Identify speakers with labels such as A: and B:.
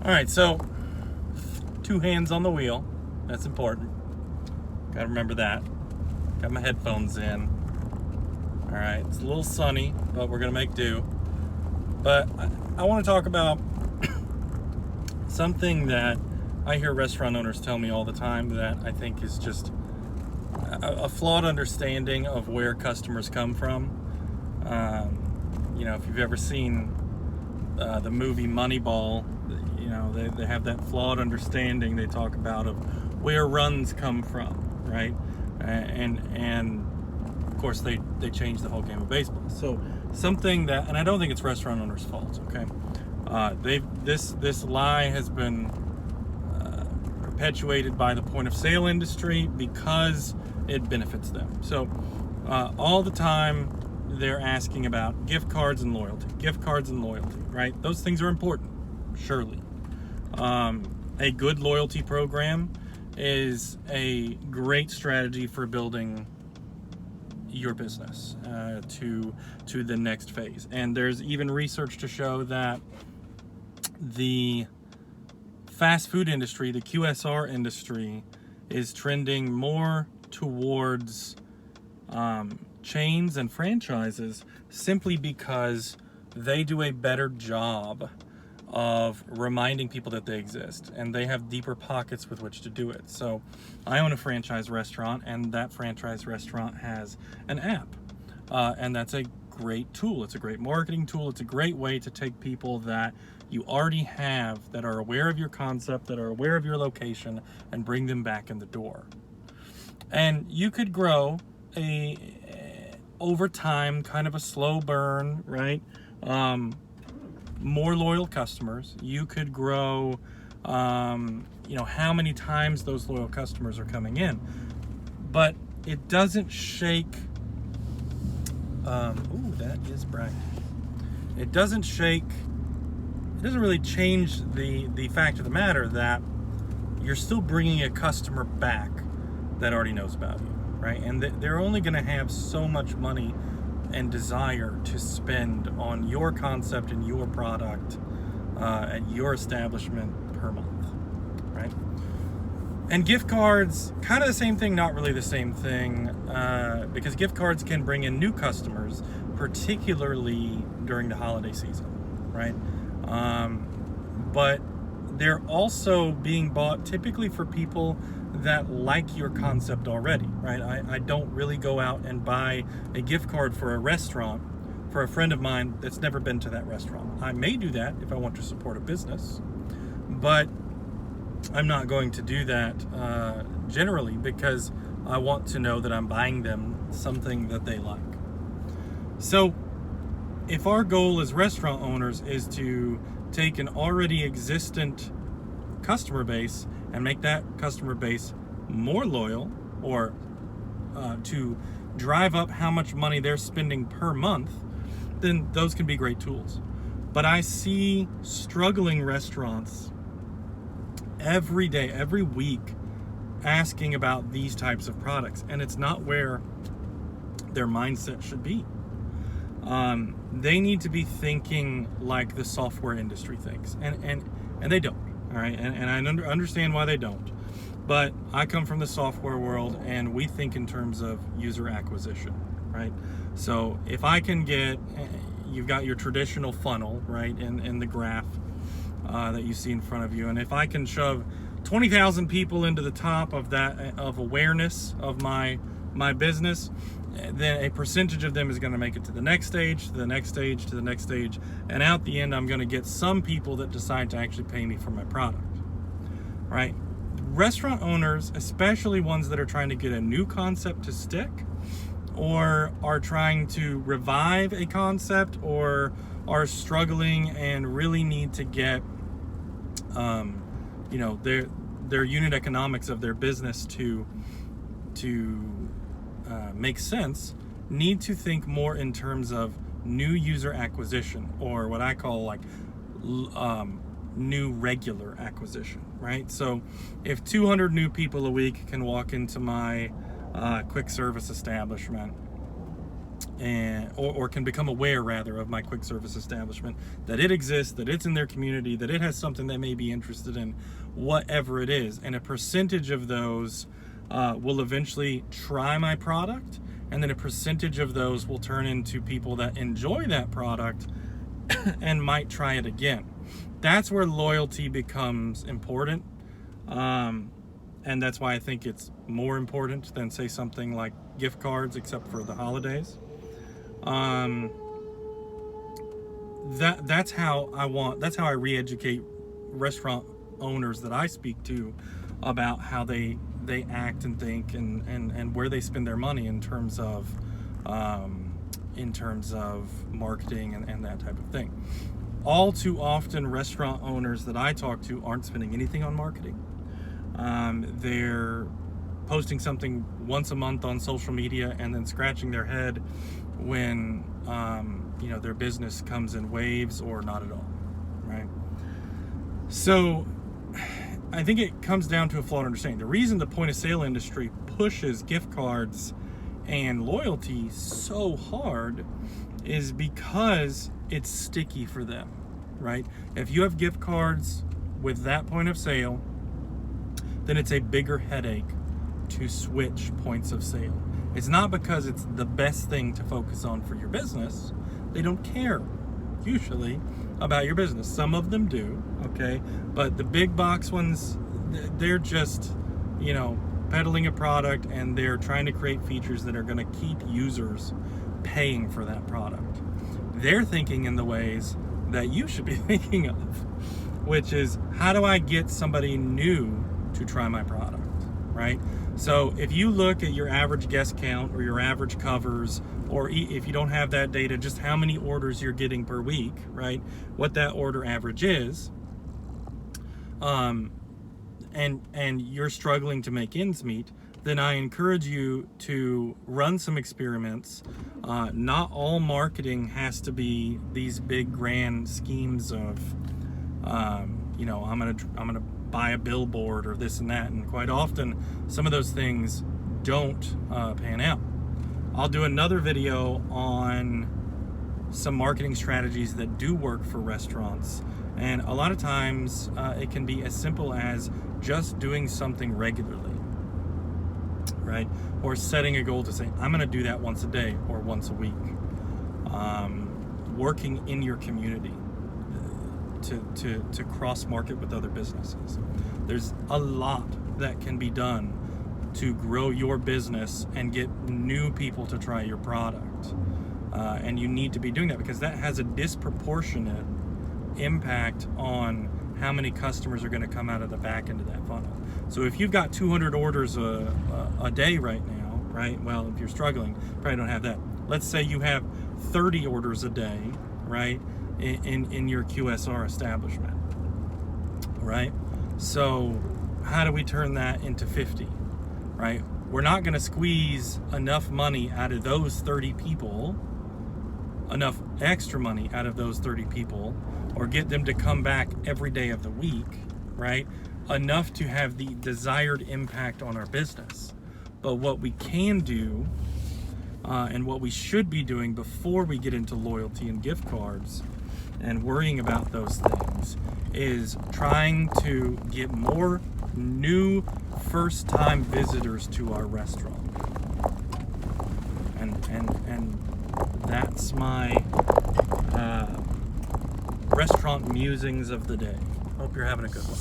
A: All right, so 2 hands on the wheel. That's important. Got to remember that. Got my headphones in. All right, it's a little sunny, but we're going to make do. But I want to talk about something that I hear restaurant owners tell me all the time that I think is just a flawed understanding of where customers come from. If you've ever seen the movie Moneyball, they have that flawed understanding they talk about of where runs come from, right? And of course they changed the whole game of baseball. So something that, and I don't think it's restaurant owners' fault, okay? This lie has been perpetuated by the point of sale industry because it benefits them. So all the time they're asking about gift cards and loyalty, right? Those things are important, surely. A good loyalty program is a great strategy for building your business to the next phase. And there's even research to show that the fast food industry, the QSR industry, is trending more towards chains and franchises simply because they do a better job of reminding people that they exist, and they have deeper pockets with which to do it. So I own a franchise restaurant, and that franchise restaurant has an app, and that's a great tool. It's a great marketing tool. It's a great way to take people that you already have, that are aware of your concept, that are aware of your location, and bring them back in the door. And you could grow over time, kind of a slow burn, right? More loyal customers. You could grow, how many times those loyal customers are coming in. But it doesn't shake, that is bright. It doesn't really change the fact of the matter that you're still bringing a customer back that already knows about you, right? And they're only going to have so much money and desire to spend on your concept and your product at your establishment per month, right? And gift cards, kind of the same thing, not really the same thing, because gift cards can bring in new customers, particularly during the holiday season, right? But they're also being bought typically for people that like your concept already, right? I don't really go out and buy a gift card for a restaurant for a friend of mine that's never been to that restaurant. I may do that if I want to support a business, but I'm not going to do that generally, because I want to know that I'm buying them something that they like. So if our goal as restaurant owners is to take an already existent customer base and make that customer base more loyal, or to drive up how much money they're spending per month, then those can be great tools. But I see struggling restaurants every day, every week, asking about these types of products, and it's not where their mindset should be. They need to be thinking like the software industry thinks, and they don't. All right, and I understand why they don't. But I come from the software world, and we think in terms of user acquisition, right? So if I can you've got your traditional funnel, right, in the graph that you see in front of you, and if I can shove 20,000 people into the top of that, of awareness of my business, then a percentage of them is going to make it to the next stage, to the next stage, to the next stage, and out the end, I'm going to get some people that decide to actually pay me for my product, right? Restaurant owners, especially ones that are trying to get a new concept to stick, or are trying to revive a concept, or are struggling and really need to get, their unit economics of their business to make sense, need to think more in terms of new user acquisition, or what I call new regular acquisition, right? So if 200 new people a week can walk into my quick service establishment, or can become aware rather of my quick service establishment, that it exists, that it's in their community, that it has something they may be interested in, whatever it is. And a percentage of those will eventually try my product, and then a percentage of those will turn into people that enjoy that product and might try it again. That's where loyalty becomes important. And that's why I think it's more important than, say, something like gift cards, except for the holidays. That's how I re-educate restaurant owners that I speak to about how they act and think and where they spend their money in terms of marketing and that type of thing. All too often, restaurant owners that I talk to aren't spending anything on marketing. They're posting something once a month on social media and then scratching their head when their business comes in waves or not at all, right? So I think it comes down to a flawed understanding. The reason the point of sale industry pushes gift cards and loyalty so hard is because it's sticky for them, right? If you have gift cards with that point of sale, then it's a bigger headache to switch points of sale. It's not because it's the best thing to focus on for your business. They don't care, usually, about your business. Some of them do, okay? But the big box ones, they're just, peddling a product, and they're trying to create features that are going to keep users paying for that product. They're thinking in the ways that you should be thinking of, which is, how do I get somebody new to try my product, right? So if you look at your average guest count or your average covers, or if you don't have that data, just how many orders you're getting per week, right? What that order average is, and you're struggling to make ends meet, then I encourage you to run some experiments. Not all marketing has to be these big grand schemes of, I'm gonna buy a billboard or this and that. And quite often, some of those things don't pan out. I'll do another video on some marketing strategies that do work for restaurants. And a lot of times it can be as simple as just doing something regularly, right? Or setting a goal to say, I'm going to do that once a day or once a week. Working in your community to cross market with other businesses. There's a lot that can be done to grow your business and get new people to try your product. And you need to be doing that because that has a disproportionate impact on how many customers are going to come out of the back end of that funnel. So if you've got 200 orders a day right now, right? Well, if you're struggling, probably don't have that. Let's say you have 30 orders a day, right? In your QSR establishment, right? So how do we turn that into 50, right? We're not going to squeeze enough money out of those 30 people, enough extra money out of those 30 people, or get them to come back every day of the week, right? Enough to have the desired impact on our business. But what we can do, and what we should be doing before we get into loyalty and gift cards and worrying about those things, is trying to get more new first-time visitors to our restaurant. And that's my restaurant musings of the day. Hope you're having a good one.